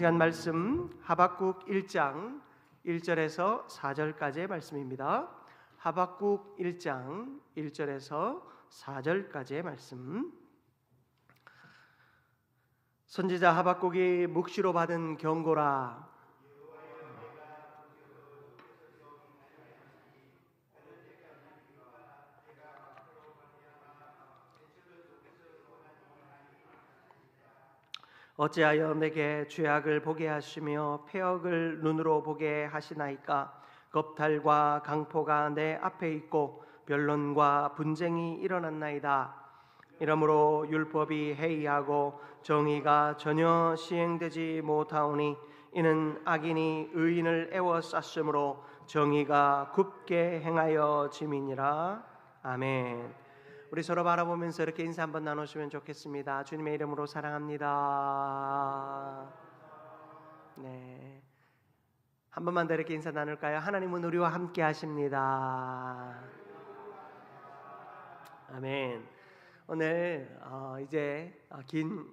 시간 말씀 하박국 1장 1절에서 4절까지의 말씀입니다. 하박국 1장 1절에서 4절까지의 말씀. 선지자 하박국이 묵시로 받은 경고라. 어찌하여 내게 죄악을 보게 하시며 패역을 눈으로 보게 하시나이까? 겁탈과 강포가 내 앞에 있고 변론과 분쟁이 일어났나이다. 이러므로 율법이 해이하고 정의가 전혀 시행되지 못하오니 이는 악인이 의인을 애워쌌으므로 정의가 굽게 행하여 짐이니라. 아멘. 우리 서로 바라보면서 이렇게 인사 한번 나누시면 좋겠습니다. 주님의 이름으로 사랑합니다. 네, 한 번만 더 이렇게 인사 나눌까요? 하나님은 우리와 함께 하십니다. 아멘. 오늘 이제 긴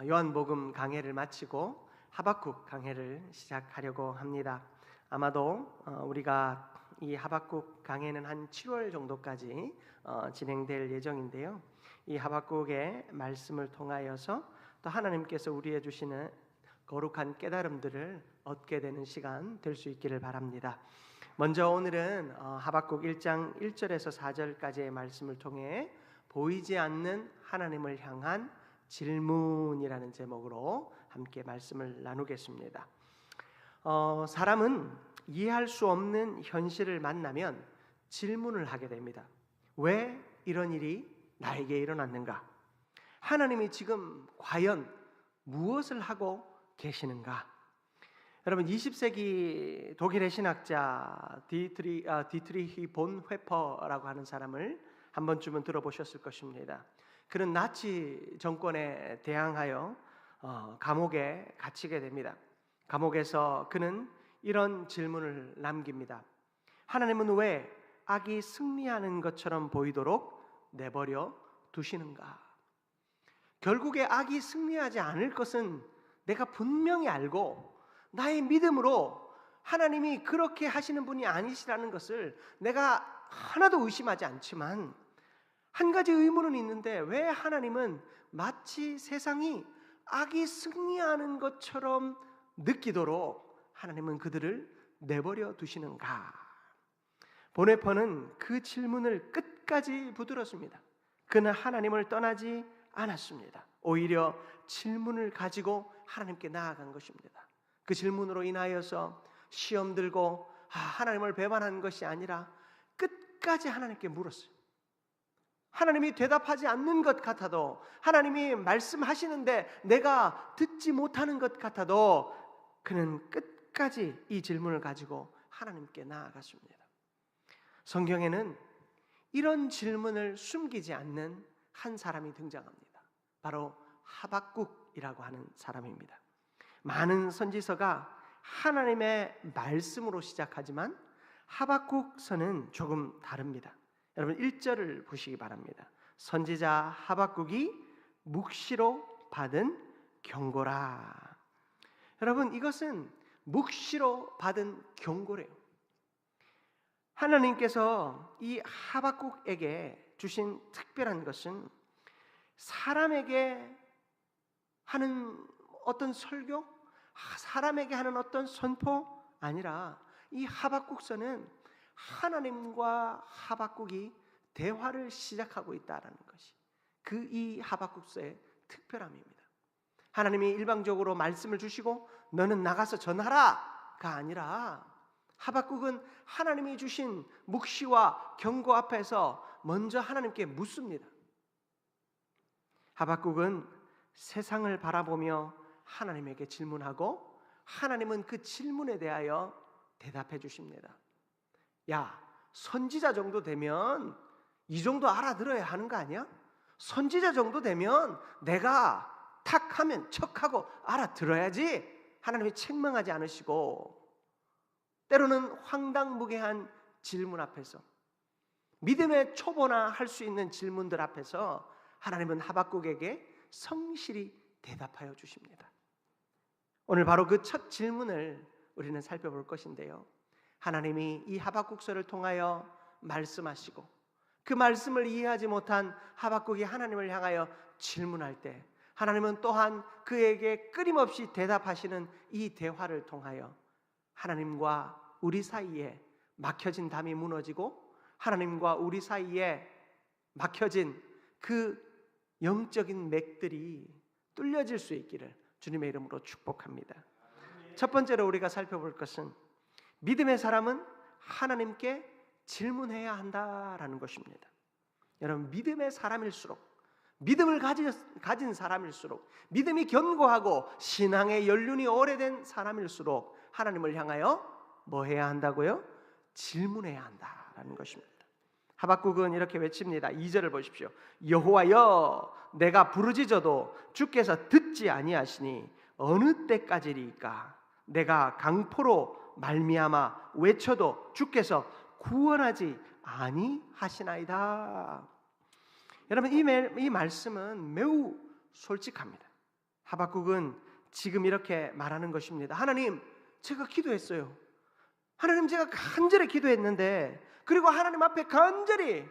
요한복음 강해를 마치고 하박국 강해를 시작하려고 합니다. 아마도 우리가 이 하박국 강해는 한 7월 정도까지 진행될 예정인데요. 이 하박국의 말씀을 통하여서 또 하나님께서 우리에게 주시는 거룩한 깨달음들을 얻게 되는 시간 될 수 있기를 바랍니다. 먼저 오늘은 하박국 1장 1절에서 4절까지의 말씀을 통해 보이지 않는 하나님을 향한 질문이라는 제목으로 함께 말씀을 나누겠습니다. 사람은 이해할 수 없는 현실을 만나면 질문을 하게 됩니다. 왜 이런 일이 나에게 일어났는가? 하나님이 지금 과연 무엇을 하고 계시는가? 여러분, 20세기 독일의 신학자 디트리히 본 회퍼라고 하는 사람을 한 번쯤은 들어보셨을 것입니다. 그는 나치 정권에 대항하여 감옥에 갇히게 됩니다. 감옥에서 그는 이런 질문을 남깁니다. 하나님은 왜 악이 승리하는 것처럼 보이도록 내버려 두시는가? 결국에 악이 승리하지 않을 것은 내가 분명히 알고 나의 믿음으로 하나님이 그렇게 하시는 분이 아니시라는 것을 내가 하나도 의심하지 않지만, 한 가지 의문은 있는데 왜 하나님은 마치 세상이 악이 승리하는 것처럼 느끼도록 하나님은 그들을 내버려 두시는가? 보네퍼는 그 질문을 끝까지 붙들었습니다. 그는 하나님을 떠나지 않았습니다. 오히려 질문을 가지고 하나님께 나아간 것입니다. 그 질문으로 인하여서 시험 들고 하나님을 배반한 것이 아니라 끝까지 하나님께 물었어요. 하나님이 대답하지 않는 것 같아도, 하나님이 말씀하시는데 내가 듣지 못하는 것 같아도 그는 끝까지 이 질문을 가지고 하나님께 나아갔습니다. 성경에는 이런 질문을 숨기지 않는 한 사람이 등장합니다. 바로 하박국이라고 하는 사람입니다. 많은 선지서가 하나님의 말씀으로 시작하지만 하박국서는 조금 다릅니다. 여러분 1절을 보시기 바랍니다. 선지자 하박국이 묵시로 받은 경고라. 여러분, 이것은 묵시로 받은 경고래요. 하나님께서 이 하박국에게 주신 특별한 것은 사람에게 하는 어떤 설교, 사람에게 하는 어떤 선포 아니라 이 하박국서는 하나님과 하박국이 대화를 시작하고 있다는 것이 그 이 하박국서의 특별함입니다. 하나님이 일방적으로 말씀을 주시고 너는 나가서 전하라가 아니라 하박국은 하나님이 주신 묵시와 경고 앞에서 먼저 하나님께 묻습니다. 하박국은 세상을 바라보며 하나님에게 질문하고 하나님은 그 질문에 대하여 대답해 주십니다. 야, 선지자 정도 되면 이 정도 알아들어야 하는 거 아니야? 선지자 정도 되면 내가 탁 하면 척하고 알아들어야지. 하나님이 책망하지 않으시고 때로는 황당무계한 질문 앞에서, 믿음의 초보나 할 수 있는 질문들 앞에서 하나님은 하박국에게 성실히 대답하여 주십니다. 오늘 바로 그 첫 질문을 우리는 살펴볼 것인데요. 하나님이 이 하박국서를 통하여 말씀하시고 그 말씀을 이해하지 못한 하박국이 하나님을 향하여 질문할 때 하나님은 또한 그에게 끊임없이 대답하시는 이 대화를 통하여 하나님과 우리 사이에 막혀진 담이 무너지고 하나님과 우리 사이에 막혀진 그 영적인 맥들이 뚫려질 수 있기를 주님의 이름으로 축복합니다. 첫 번째로 우리가 살펴볼 것은 믿음의 사람은 하나님께 질문해야 한다라는 것입니다. 여러분, 믿음의 사람일수록, 믿음을 가진 사람일수록, 믿음이 견고하고 신앙의 연륜이 오래된 사람일수록 하나님을 향하여 뭐 해야 한다고요? 질문해야 한다라는 것입니다. 하박국은 이렇게 외칩니다. 2절을 보십시오. 여호와여, 내가 부르짖어도 주께서 듣지 아니하시니 어느 때까지리까? 내가 강포로 말미암아 외쳐도 주께서 구원하지 아니하시나이다. 여러분, 이 말씀은 매우 솔직합니다. 하박국은 지금 이렇게 말하는 것입니다. 하나님, 제가 기도했어요. 하나님, 제가 간절히 기도했는데, 그리고 하나님 앞에 간절히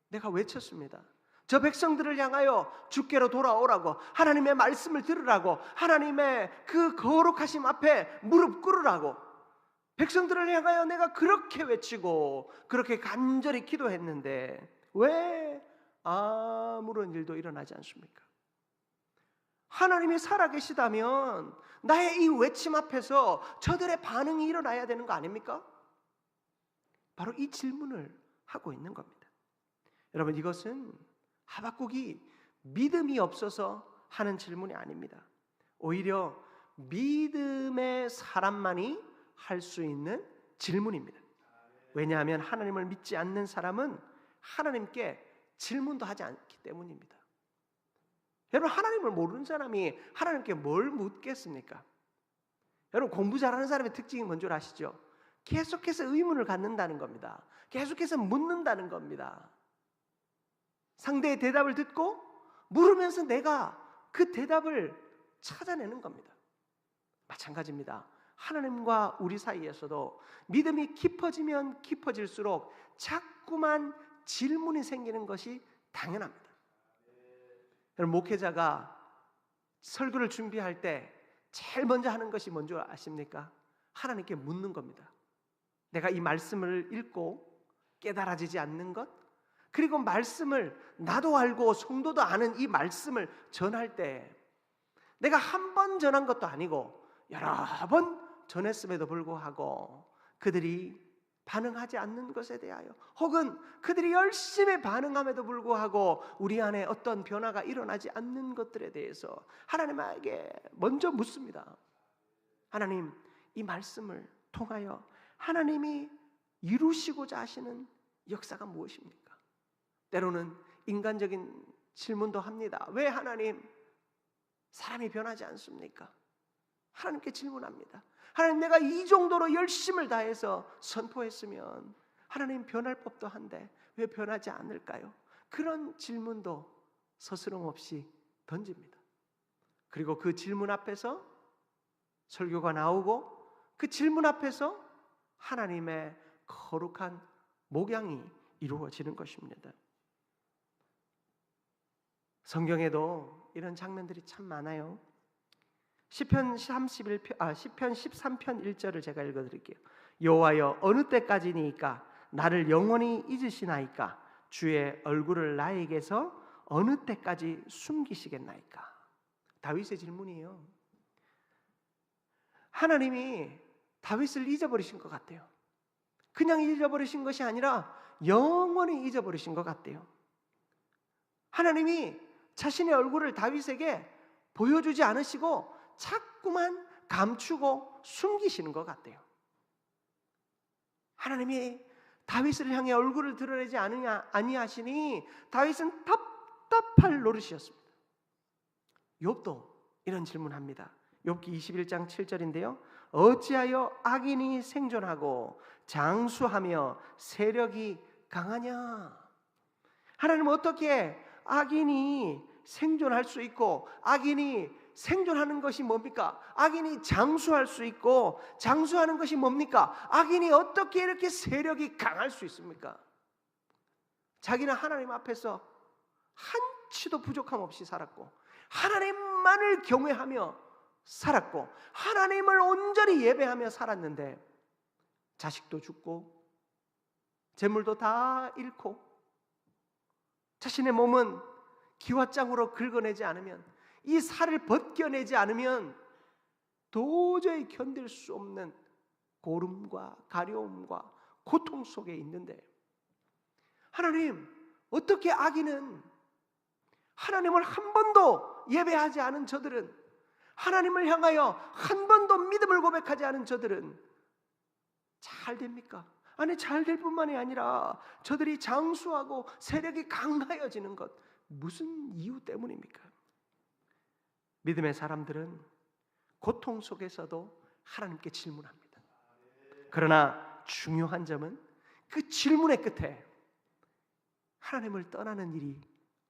내가 외쳤습니다. 저 백성들을 향하여 주께로 돌아오라고, 하나님의 말씀을 들으라고, 하나님의 그 거룩하심 앞에 무릎 꿇으라고, 백성들을 향하여 내가 그렇게 외치고 그렇게 간절히 기도했는데 왜 아무런 일도 일어나지 않습니까? 하나님이 살아계시다면 나의 이 외침 앞에서 저들의 반응이 일어나야 되는 거 아닙니까? 바로 이 질문을 하고 있는 겁니다. 여러분, 이것은 하박국이 믿음이 없어서 하는 질문이 아닙니다. 오히려 믿음의 사람만이 할 수 있는 질문입니다. 왜냐하면 하나님을 믿지 않는 사람은 하나님께 질문도 하지 않기 때문입니다. 여러분, 하나님을 모르는 사람이 하나님께 뭘 묻겠습니까? 여러분, 공부 잘하는 사람의 특징이 뭔 줄 아시죠? 계속해서 의문을 갖는다는 겁니다. 계속해서 묻는다는 겁니다. 상대의 대답을 듣고 물으면서 내가 그 대답을 찾아내는 겁니다. 마찬가지입니다. 하나님과 우리 사이에서도 믿음이 깊어지면 깊어질수록 자꾸만 질문이 생기는 것이 당연합니다. 여러분, 목회자가 설교를 준비할 때 제일 먼저 하는 것이 뭔지 아십니까? 하나님께 묻는 겁니다. 내가 이 말씀을 읽고 깨달아지지 않는 것, 그리고 말씀을 나도 알고 성도도 아는 이 말씀을 전할 때 내가 한 번 전한 것도 아니고 여러 번 전했음에도 불구하고 그들이 반응하지 않는 것에 대하여, 혹은 그들이 열심히 반응함에도 불구하고 우리 안에 어떤 변화가 일어나지 않는 것들에 대해서 하나님에게 먼저 묻습니다. 하나님, 이 말씀을 통하여 하나님이 이루시고자 하시는 역사가 무엇입니까? 때로는 인간적인 질문도 합니다. 왜 하나님, 사람이 변하지 않습니까? 하나님께 질문합니다. 하나님, 내가 이 정도로 열심을 다해서 선포했으면 하나님 변할 법도 한데 왜 변하지 않을까요? 그런 질문도 서스럼 없이 던집니다. 그리고 그 질문 앞에서 설교가 나오고 그 질문 앞에서 하나님의 거룩한 목양이 이루어지는 것입니다. 성경에도 이런 장면들이 참 많아요. 시편 13편 1절을 제가 읽어드릴게요. 여호와여, 어느 때까지니까 나를 영원히 잊으시나이까? 주의 얼굴을 나에게서 어느 때까지 숨기시겠나이까? 다윗의 질문이에요. 하나님이 다윗을 잊어버리신 것 같아요. 그냥 잊어버리신 것이 아니라 영원히 잊어버리신 것 같아요. 하나님이 자신의 얼굴을 다윗에게 보여주지 않으시고 자꾸만 감추고 숨기시는 것 같아요. 하나님이 다윗을 향해 얼굴을 드러내지 아니하시니 다윗은 답답할 노릇이었습니다. 욥도 이런 질문합니다. 욥기 21장 7절인데요. 어찌하여 악인이 생존하고 장수하며 세력이 강하냐? 하나님은 어떻게 악인이 생존할 수 있고 악인이 생존하는 것이 뭡니까? 악인이 장수할 수 있고, 장수하는 것이 뭡니까? 악인이 어떻게 이렇게 세력이 강할 수 있습니까? 자기는 하나님 앞에서 한치도 부족함 없이 살았고, 하나님만을 경외하며 살았고, 하나님을 온전히 예배하며 살았는데, 자식도 죽고 재물도 다 잃고, 자신의 몸은 기와장으로 긁어내지 않으면, 이 살을 벗겨내지 않으면 도저히 견딜 수 없는 고름과 가려움과 고통 속에 있는데, 하나님, 어떻게 악인은, 하나님을 한 번도 예배하지 않은 저들은, 하나님을 향하여 한 번도 믿음을 고백하지 않은 저들은 잘 됩니까? 아니, 잘 될 뿐만이 아니라 저들이 장수하고 세력이 강하여지는 것, 무슨 이유 때문입니까? 믿음의 사람들은 고통 속에서도 하나님께 질문합니다. 그러나 중요한 점은 그 질문의 끝에 하나님을 떠나는 일이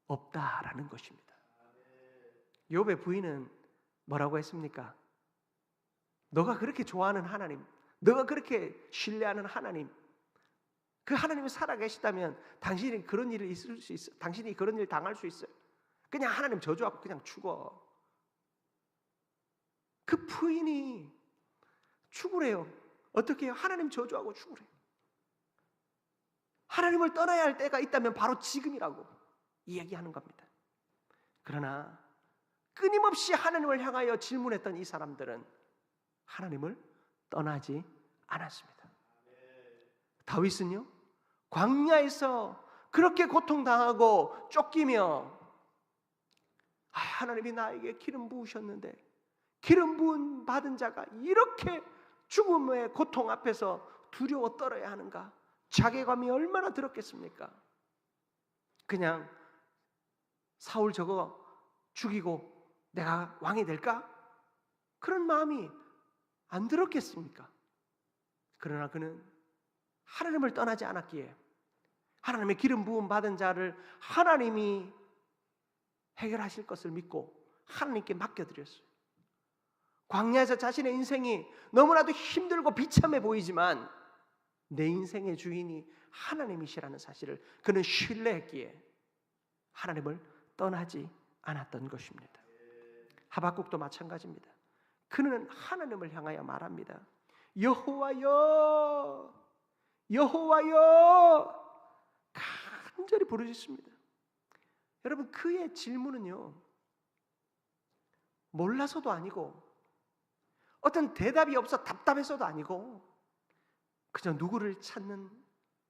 없다라는 것입니다. 욥의 부인은 뭐라고 했습니까? 너가 그렇게 좋아하는 하나님, 너가 그렇게 신뢰하는 하나님, 그 하나님이 살아계시다면 당신이 그런 일이 있을 수 있어. 당신이 그런 일 당할 수 있어요. 그냥 하나님 저주하고 그냥 죽어. 그 부인이 죽으래요. 어떻게 해요? 하나님 저주하고 죽으래요. 하나님을 떠나야 할 때가 있다면 바로 지금이라고 이야기하는 겁니다. 그러나 끊임없이 하나님을 향하여 질문했던 이 사람들은 하나님을 떠나지 않았습니다. 다윗은요, 광야에서 그렇게 고통당하고 쫓기며, 하나님이 나에게 기름 부으셨는데 기름 부은 받은 자가 이렇게 죽음의 고통 앞에서 두려워 떨어야 하는가? 자괴감이 얼마나 들었겠습니까? 그냥 사울 저거 죽이고 내가 왕이 될까? 그런 마음이 안 들었겠습니까? 그러나 그는 하나님을 떠나지 않았기에 하나님의 기름 부음 받은 자를 하나님이 해결하실 것을 믿고 하나님께 맡겨드렸어요. 광야에서 자신의 인생이 너무나도 힘들고 비참해 보이지만 내 인생의 주인이 하나님이시라는 사실을 그는 신뢰했기에 하나님을 떠나지 않았던 것입니다. 하박국도 마찬가지입니다. 그는 하나님을 향하여 말합니다. 여호와여, 여호와여, 간절히 부르짖습니다. 여러분, 그의 질문은요, 몰라서도 아니고 어떤 대답이 없어 답답해서도 아니고 그저 누구를 찾는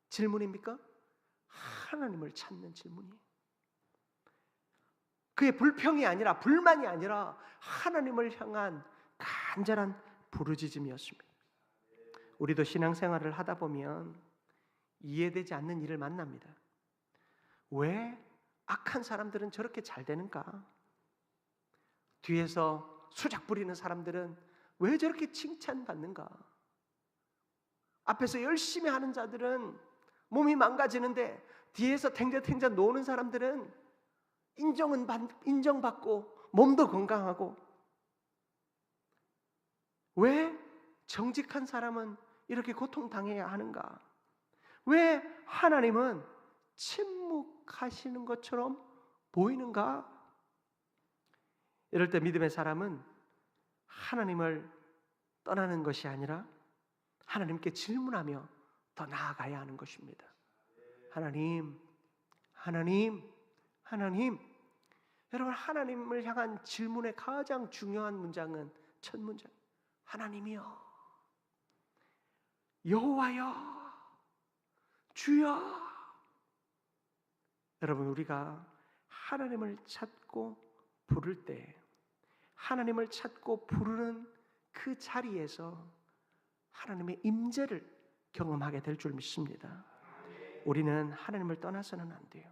질문입니까? 하나님을 찾는 질문이에요. 그의 불평이 아니라, 불만이 아니라 하나님을 향한 간절한 부르짖음이었습니다. 우리도 신앙생활을 하다 보면 이해되지 않는 일을 만납니다. 왜 악한 사람들은 저렇게 잘 되는가? 뒤에서 수작 부리는 사람들은 왜 저렇게 칭찬받는가? 앞에서 열심히 하는 자들은 몸이 망가지는데 뒤에서 탱자탱자 노는 사람들은 인정받고 몸도 건강하고, 왜 정직한 사람은 이렇게 고통당해야 하는가? 왜 하나님은 침묵하시는 것처럼 보이는가? 이럴 때 믿음의 사람은 하나님을 떠나는 것이 아니라 하나님께 질문하며 더 나아가야 하는 것입니다. 하나님, 하나님, 하나님. 여러분, 하나님을 향한 질문의 가장 중요한 문장은 첫 문장, 하나님이여, 여호와여, 주여. 여러분, 우리가 하나님을 찾고 부를 때, 하나님을 찾고 부르는 그 자리에서 하나님의 임재를 경험하게 될 줄 믿습니다. 우리는 하나님을 떠나서는 안 돼요.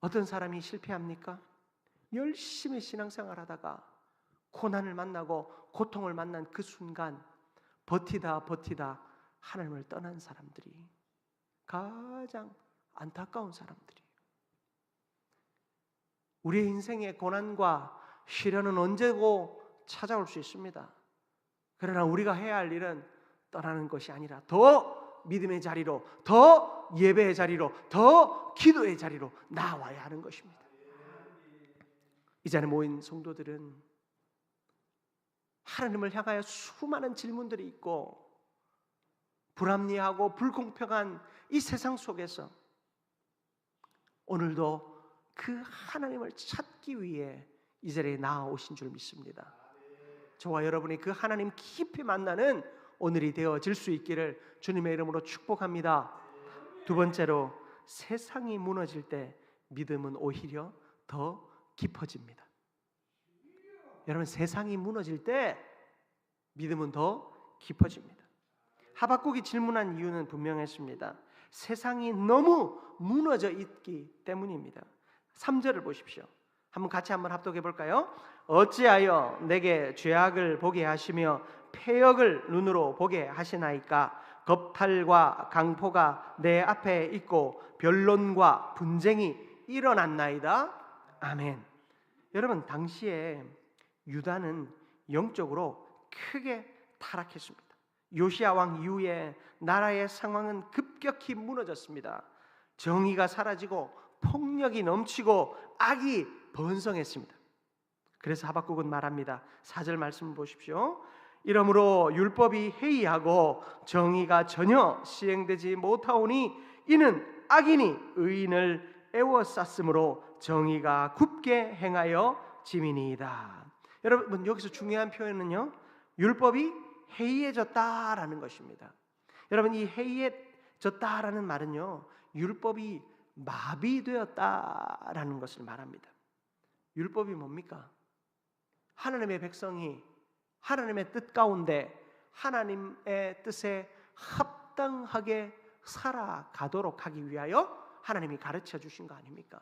어떤 사람이 실패합니까? 열심히 신앙생활 하다가 고난을 만나고 고통을 만난 그 순간 버티다 하나님을 떠난 사람들이 가장 안타까운 사람들이에요. 우리의 인생의 고난과 시련은 언제고 찾아올 수 있습니다. 그러나 우리가 해야 할 일은 떠나는 것이 아니라 더 믿음의 자리로, 더 예배의 자리로, 더 기도의 자리로 나와야 하는 것입니다. 이 자리에 모인 성도들은 하나님을 향하여 수많은 질문들이 있고 불합리하고 불공평한 이 세상 속에서 오늘도 그 하나님을 찾기 위해 이 자리에 나아오신 줄 믿습니다. 저와 여러분이 그 하나님 깊이 만나는 오늘이 되어질 수 있기를 주님의 이름으로 축복합니다. 두 번째로, 세상이 무너질 때 믿음은 오히려 더 깊어집니다. 여러분, 세상이 무너질 때 믿음은 더 깊어집니다. 하박국이 질문한 이유는 분명했습니다. 세상이 너무 무너져 있기 때문입니다. 3절을 보십시오. 같이 합독해 볼까요? 어찌하여 내게 죄악을 보게 하시며 패역을 눈으로 보게 하시나이까? 겁탈과 강포가 내 앞에 있고 변론과 분쟁이 일어났나이다. 아멘. 여러분, 당시에 유다는 영적으로 크게 타락했습니다. 요시야 왕 이후에 나라의 상황은 급격히 무너졌습니다. 정의가 사라지고 폭력이 넘치고 악이 번성했습니다. 그래서 하박국은 말합니다. 4절 말씀을 보십시오. 이러므로 율법이 해이하고 정의가 전혀 시행되지 못하오니 이는 악인이 의인을 애워쌌으므로 정의가 굽게 행하여 짐이니이다. 여러분, 여기서 중요한 표현은요, 율법이 해이해졌다라는 것입니다. 여러분, 이 해이해졌다라는 말은요, 율법이 마비되었다라는 것을 말합니다. 율법이 뭡니까? 하나님의 백성이 하나님의 뜻 가운데 하나님의 뜻에 합당하게 살아가도록 하기 위하여 하나님이 가르쳐 주신 거 아닙니까?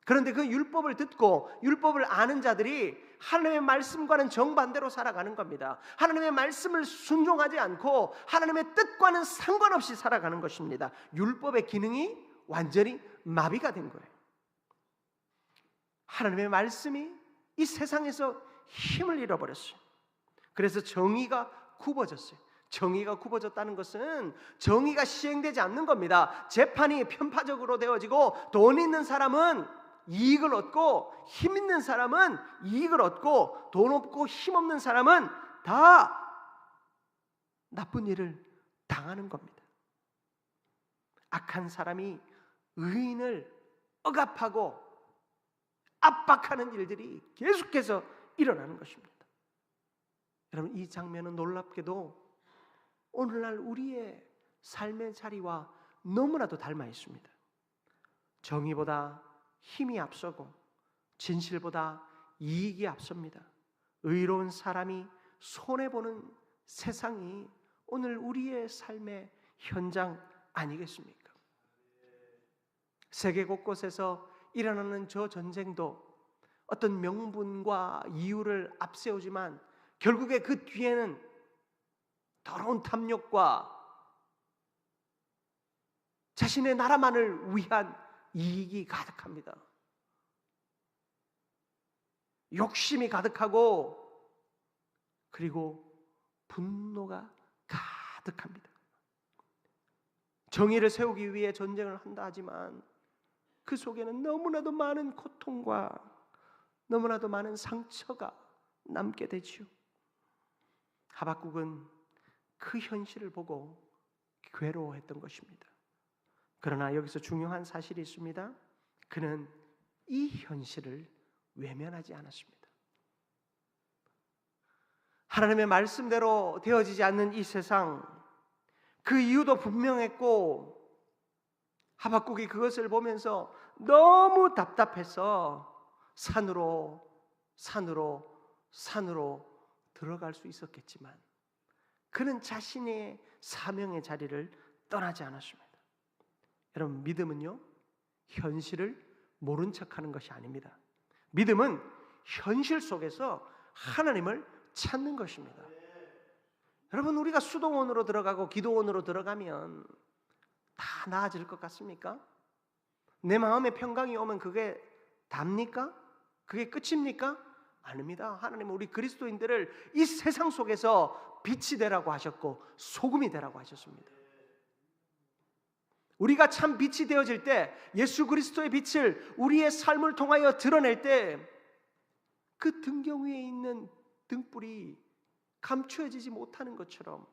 그런데 그 율법을 듣고 율법을 아는 자들이 하나님의 말씀과는 정반대로 살아가는 겁니다. 하나님의 말씀을 순종하지 않고 하나님의 뜻과는 상관없이 살아가는 것입니다. 율법의 기능이 완전히 마비가 된 거예요. 하나님의 말씀이 이 세상에서 힘을 잃어버렸어요. 그래서 정의가 굽어졌어요. 정의가 굽어졌다는 것은 정의가 시행되지 않는 겁니다. 재판이 편파적으로 되어지고 돈 있는 사람은 이익을 얻고 힘 있는 사람은 이익을 얻고 돈 없고 힘 없는 사람은 다 나쁜 일을 당하는 겁니다. 악한 사람이 의인을 억압하고 압박하는 일들이 계속해서 일어나는 것입니다. 여러분, 이 장면은 놀랍게도 오늘날 우리의 삶의 자리와 너무나도 닮아 있습니다. 정의보다 힘이 앞서고 진실보다 이익이 앞섭니다. 의로운 사람이 손해보는 세상이 오늘 우리의 삶의 현장 아니겠습니까? 세계 곳곳에서 일어나는 저 전쟁도 어떤 명분과 이유를 앞세우지만 결국에 그 뒤에는 더러운 탐욕과 자신의 나라만을 위한 이익이 가득합니다. 욕심이 가득하고 그리고 분노가 가득합니다. 정의를 세우기 위해 전쟁을 한다 하지만 그 속에는 너무나도 많은 고통과 너무나도 많은 상처가 남게 되지요. 하박국은 그 현실을 보고 괴로워했던 것입니다. 그러나 여기서 중요한 사실이 있습니다. 그는 이 현실을 외면하지 않았습니다. 하나님의 말씀대로 되어지지 않는 이 세상, 그 이유도 분명했고 하박국이 그것을 보면서 너무 답답해서 산으로 들어갈 수 있었겠지만 그는 자신의 사명의 자리를 떠나지 않았습니다. 여러분, 믿음은요, 현실을 모른 척하는 것이 아닙니다. 믿음은 현실 속에서 하나님을 찾는 것입니다. 여러분, 우리가 수도원으로 들어가고 기도원으로 들어가면 다 나아질 것 같습니까? 내 마음에 평강이 오면 그게 답니까? 그게 끝입니까? 아닙니다. 하나님은 우리 그리스도인들을 이 세상 속에서 빛이 되라고 하셨고 소금이 되라고 하셨습니다. 우리가 참 빛이 되어질 때, 예수 그리스도의 빛을 우리의 삶을 통하여 드러낼 때, 그 등경 위에 있는 등불이 감추어지지 못하는 것처럼,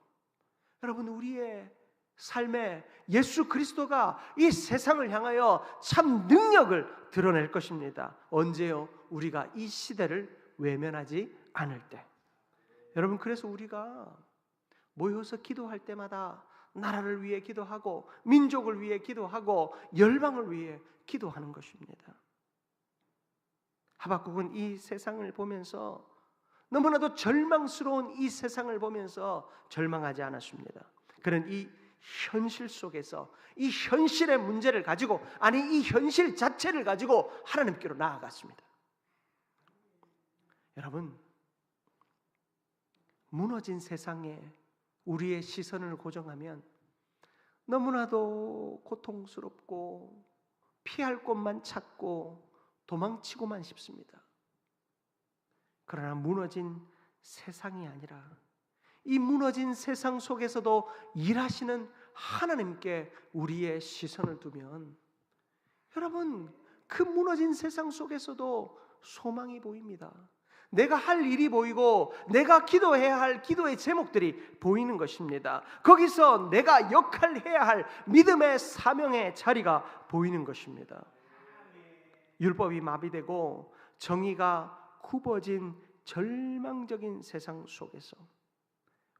여러분, 우리의 삶에 예수 그리스도가 이 세상을 향하여 참 능력을 드러낼 것입니다. 언제요? 우리가 이 시대를 외면하지 않을 때. 여러분, 그래서 우리가 모여서 기도할 때마다 나라를 위해 기도하고 민족을 위해 기도하고 열방을 위해 기도하는 것입니다. 하박국은 이 세상을 보면서, 너무나도 절망스러운 이 세상을 보면서 절망하지 않았습니다. 그는 이 현실 속에서, 이 현실의 문제를 가지고, 아니 이 현실 자체를 가지고 하나님께로 나아갔습니다. 여러분, 무너진 세상에 우리의 시선을 고정하면 너무나도 고통스럽고 피할 곳만 찾고 도망치고만 싶습니다. 그러나 무너진 세상이 아니라 이 무너진 세상 속에서도 일하시는 하나님께 우리의 시선을 두면, 여러분, 그 무너진 세상 속에서도 소망이 보입니다. 내가 할 일이 보이고 내가 기도해야 할 기도의 제목들이 보이는 것입니다. 거기서 내가 역할해야 할 믿음의 사명의 자리가 보이는 것입니다. 율법이 마비되고 정의가 굽어진 절망적인 세상 속에서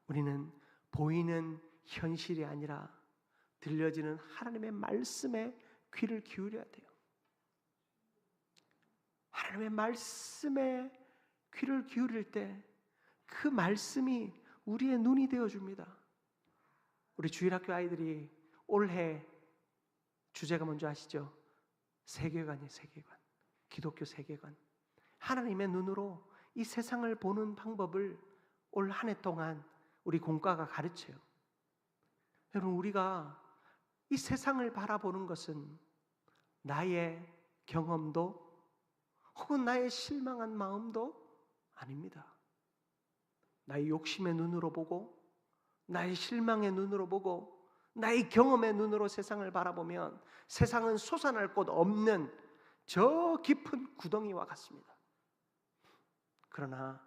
우리는 보이는 현실이 아니라 들려지는 하나님의 말씀에 귀를 기울여야 돼요. 하나님의 말씀에 귀를 기울일 때 그 말씀이 우리의 눈이 되어줍니다. 우리 주일학교 아이들이 올해 주제가 뭔지 아시죠? 세계관이에요. 세계관. 기독교 세계관. 하나님의 눈으로 이 세상을 보는 방법을 올 한 해 동안 우리 공과가 가르쳐요. 여러분, 우리가 이 세상을 바라보는 것은 나의 경험도 혹은 나의 실망한 마음도 아닙니다. 나의 욕심의 눈으로 보고, 나의 실망의 눈으로 보고, 나의 경험의 눈으로 세상을 바라보면 세상은 솟아날 곳 없는 저 깊은 구덩이와 같습니다. 그러나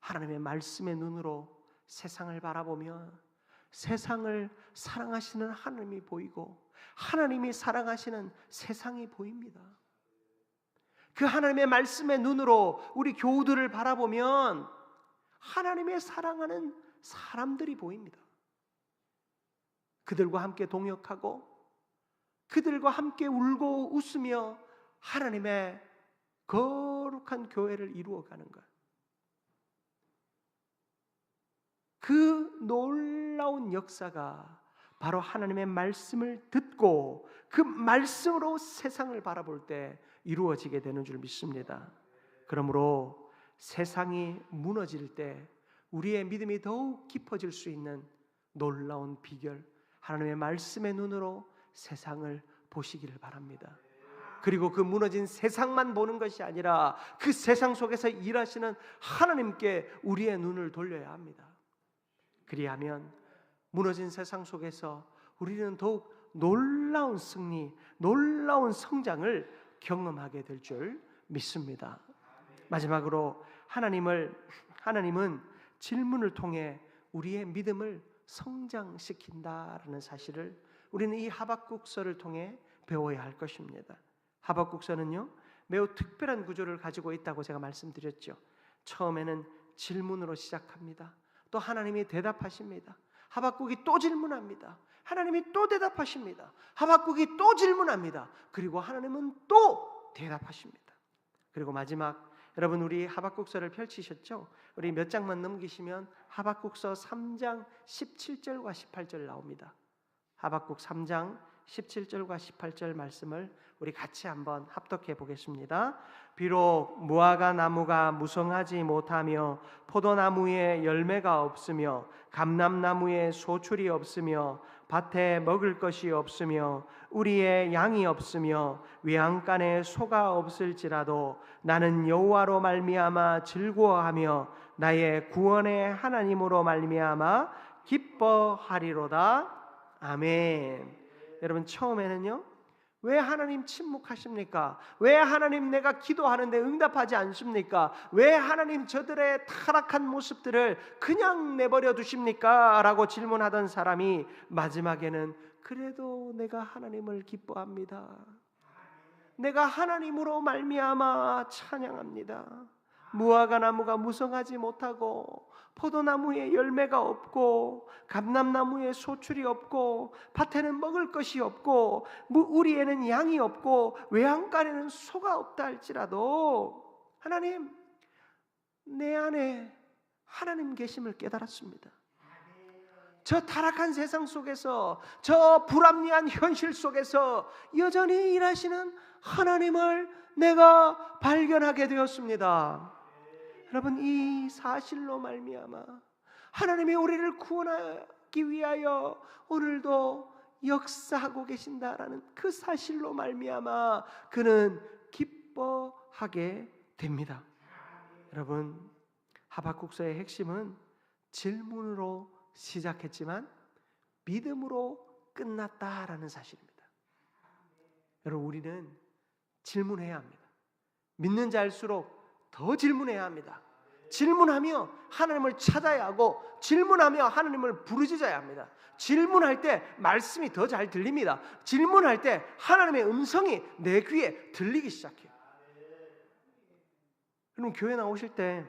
하나님의 말씀의 눈으로 세상을 바라보면 세상을 사랑하시는 하나님이 보이고 하나님이 사랑하시는 세상이 보입니다. 그 하나님의 말씀의 눈으로 우리 교우들을 바라보면 하나님의 사랑하는 사람들이 보입니다. 그들과 함께 동역하고 그들과 함께 울고 웃으며 하나님의 거룩한 교회를 이루어가는 것. 그 놀라운 역사가 바로 하나님의 말씀을 듣고 그 말씀으로 세상을 바라볼 때 이루어지게 되는 줄 믿습니다. 그러므로 세상이 무너질 때 우리의 믿음이 더욱 깊어질 수 있는 놀라운 비결, 하나님의 말씀의 눈으로 세상을 보시기를 바랍니다. 그리고 그 무너진 세상만 보는 것이 아니라 그 세상 속에서 일하시는 하나님께 우리의 눈을 돌려야 합니다. 그리하면 무너진 세상 속에서 우리는 더욱 놀라운 승리, 놀라운 성장을 경험하게 될 줄 믿습니다. 마지막으로 하나님은 질문을 통해 우리의 믿음을 성장시킨다라는 사실을 우리는 이 하박국서를 통해 배워야 할 것입니다. 하박국서는요, 매우 특별한 구조를 가지고 있다고 제가 말씀드렸죠. 처음에는 질문으로 시작합니다. 또 하나님이 대답하십니다. 하박국이 또 질문합니다. 하나님이 또 대답하십니다. 하박국이 또 질문합니다. 그리고 하나님은 또 대답하십니다. 그리고 마지막, 여러분 우리 하박국서를 펼치셨죠? 우리 몇 장만 넘기시면 하박국서 3장 17절과 18절 나옵니다. 하박국 3장 17절과 18절 말씀을 우리 같이 한번 합독해 보겠습니다. 비록 무화과 나무가 무성하지 못하며 포도나무에 열매가 없으며 감람나무에 소출이 없으며 밭에 먹을 것이 없으며 우리의 양이 없으며 외양간에 소가 없을지라도 나는 여호와로 말미암아 즐거워하며 나의 구원의 하나님으로 말미암아 기뻐하리로다. 아멘. 여러분, 처음에는요, 왜 하나님 침묵하십니까? 왜 하나님 내가 기도하는데 응답하지 않습니까? 왜 하나님 저들의 타락한 모습들을 그냥 내버려 두십니까? 라고 질문하던 사람이 마지막에는 그래도 내가 하나님을 기뻐합니다. 내가 하나님으로 말미암아 찬양합니다. 무화과 나무가 무성하지 못하고 포도나무에 열매가 없고 감람나무에 소출이 없고 밭에는 먹을 것이 없고 우리에는 양이 없고 외양간에는 소가 없다 할지라도 하나님, 내 안에 하나님 계심을 깨달았습니다. 저 타락한 세상 속에서, 저 불합리한 현실 속에서 여전히 일하시는 하나님을 내가 발견하게 되었습니다. 여러분, 이 사실로 말미암아 하나님이 우리를 구원하기 위하여 오늘도 역사하고 계신다라는 그 사실로 말미암아 그는 기뻐하게 됩니다. 여러분, 하박국서의 핵심은 질문으로 시작했지만 믿음으로 끝났다라는 사실입니다. 여러분, 우리는 질문해야 합니다. 믿는 자일수록 더 질문해야 합니다. 질문하며 하나님을 찾아야 하고 질문하며 하나님을 부르짖어야 합니다. 질문할 때 말씀이 더 잘 들립니다. 질문할 때 하나님의 음성이 내 귀에 들리기 시작해요. 여러분, 교회 나오실 때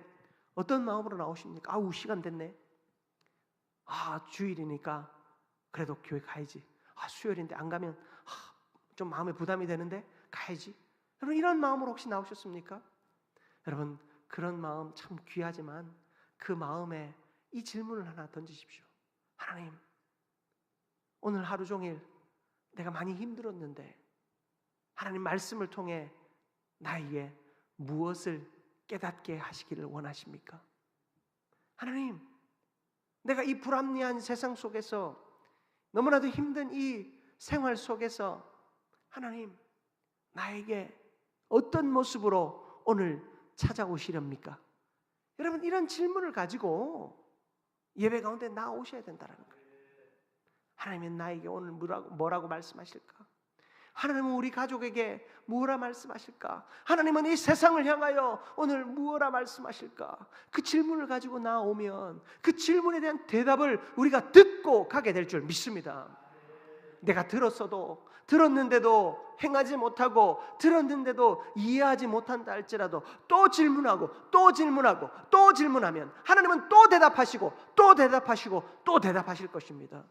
어떤 마음으로 나오십니까? 아우, 시간 됐네. 주일이니까 그래도 교회 가야지. 수요일인데 안 가면 좀 마음에 부담이 되는데 가야지. 여러분, 이런 마음으로 혹시 나오셨습니까? 여러분, 그런 마음 참 귀하지만 그 마음에 이 질문을 하나 던지십시오. 하나님, 오늘 하루 종일 내가 많이 힘들었는데 하나님 말씀을 통해 나에게 무엇을 깨닫게 하시기를 원하십니까? 하나님, 내가 이 불합리한 세상 속에서 너무나도 힘든 이 생활 속에서 하나님, 나에게 어떤 모습으로 오늘 찾아오시렵니까? 여러분, 이런 질문을 가지고 예배 가운데 나오셔야 된다는 거예요. 하나님은 나에게 오늘 뭐라고 말씀하실까? 하나님은 우리 가족에게 무엇라 말씀하실까? 하나님은 이 세상을 향하여 오늘 무엇라 말씀하실까? 그 질문을 가지고 나오면 그 질문에 대한 대답을 우리가 듣고 가게 될 줄 믿습니다. 내가 들었는데도 행하지 못하고 들었는데도 이해하지 못한다 할지라도 또 질문하고 또 질문하고 또 질문하면 하나님은 또 대답하시고 또 대답하시고 또 대답하실 것입니다.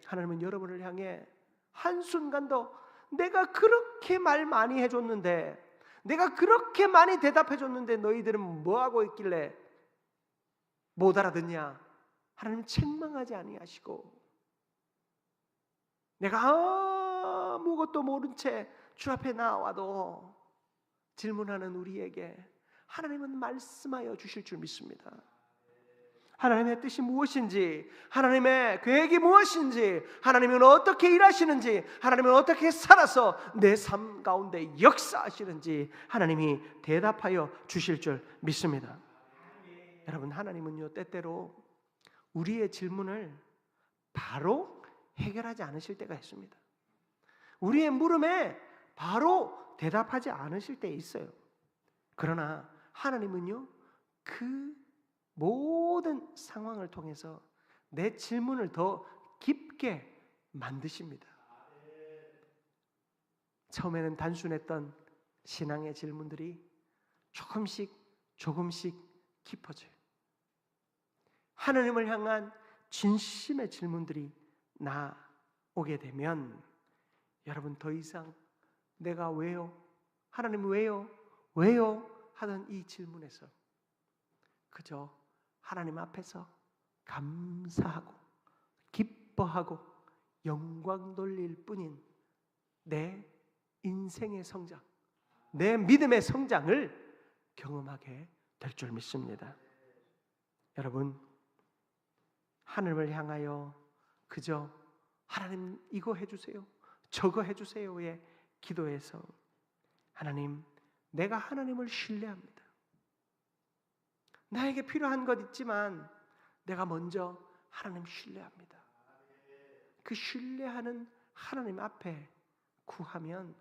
하나님은 여러분을 향해 한순간도 내가 그렇게 말 많이 해줬는데, 내가 그렇게 많이 대답해줬는데 너희들은 뭐하고 있길래 못 알아듣냐? 하나님 책망하지 아니하시고, 내가 아무것도 모른 채 주 앞에 나와도 질문하는 우리에게 하나님은 말씀하여 주실 줄 믿습니다. 하나님의 뜻이 무엇인지, 하나님의 계획이 무엇인지, 하나님은 어떻게 일하시는지, 하나님은 어떻게 살아서 내 삶 가운데 역사하시는지 하나님이 대답하여 주실 줄 믿습니다. 여러분, 하나님은요, 때때로 우리의 질문을 바로 해결하지 않으실 때가 있습니다. 우리의 물음에 바로 대답하지 않으실 때 있어요. 그러나 하나님은요, 그 모든 상황을 통해서 내 질문을 더 깊게 만드십니다. 처음에는 단순했던 신앙의 질문들이 조금씩 깊어져요. 하나님을 향한 진심의 질문들이 나오게 되면 여러분, 더 이상 내가 왜요? 하나님 왜요? 왜요? 하던 이 질문에서 그저 하나님 앞에서 감사하고 기뻐하고 영광 돌릴 뿐인 내 인생의 성장, 내 믿음의 성장을 경험하게 될 줄 믿습니다. 여러분, 하늘을 향하여 그저 하나님 이거 해주세요, 저거 해주세요의 기도에서 하나님, 내가 하나님을 신뢰합니다. 나에게 필요한 것 있지만 내가 먼저 하나님 신뢰합니다. 그 신뢰하는 하나님 앞에 구하면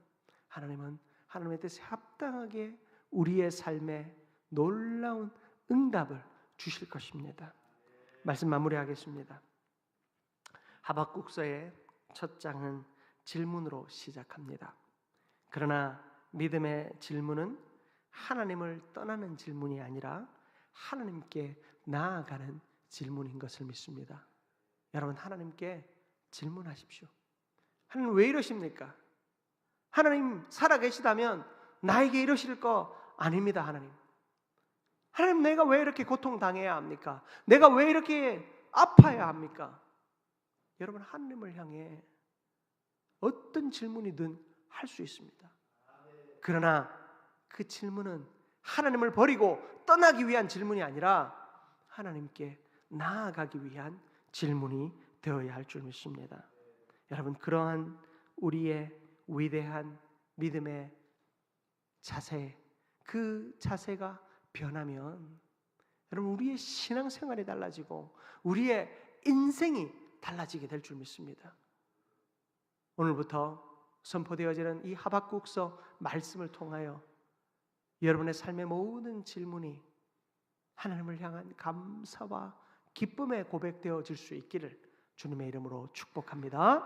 하나님은 하나님의 뜻에 합당하게 우리의 삶에 놀라운 응답을 주실 것입니다. 말씀 마무리하겠습니다. 하박국서의 첫 장은 질문으로 시작합니다. 그러나 믿음의 질문은 하나님을 떠나는 질문이 아니라 하나님께 나아가는 질문인 것을 믿습니다. 여러분, 하나님께 질문하십시오. 하나님 왜 이러십니까? 하나님 살아계시다면 나에게 이러실 거 아닙니다. 하나님 내가 왜 이렇게 고통당해야 합니까? 내가 왜 이렇게 아파야 합니까? 여러분, 하나님을 향해 어떤 질문이든 할 수 있습니다. 그러나 그 질문은 하나님을 버리고 떠나기 위한 질문이 아니라 하나님께 나아가기 위한 질문이 되어야 할 줄 믿습니다. 여러분, 그러한 우리의 위대한 믿음의 자세, 그 자세가 변하면 여러분, 우리의 신앙생활이 달라지고 우리의 인생이 달라지게 될 줄 믿습니다. 오늘부터 선포되어지는 이 하박국서 말씀을 통하여 여러분의 삶의 모든 질문이 하나님을 향한 감사와 기쁨의 고백되어질 수 있기를 주님의 이름으로 축복합니다.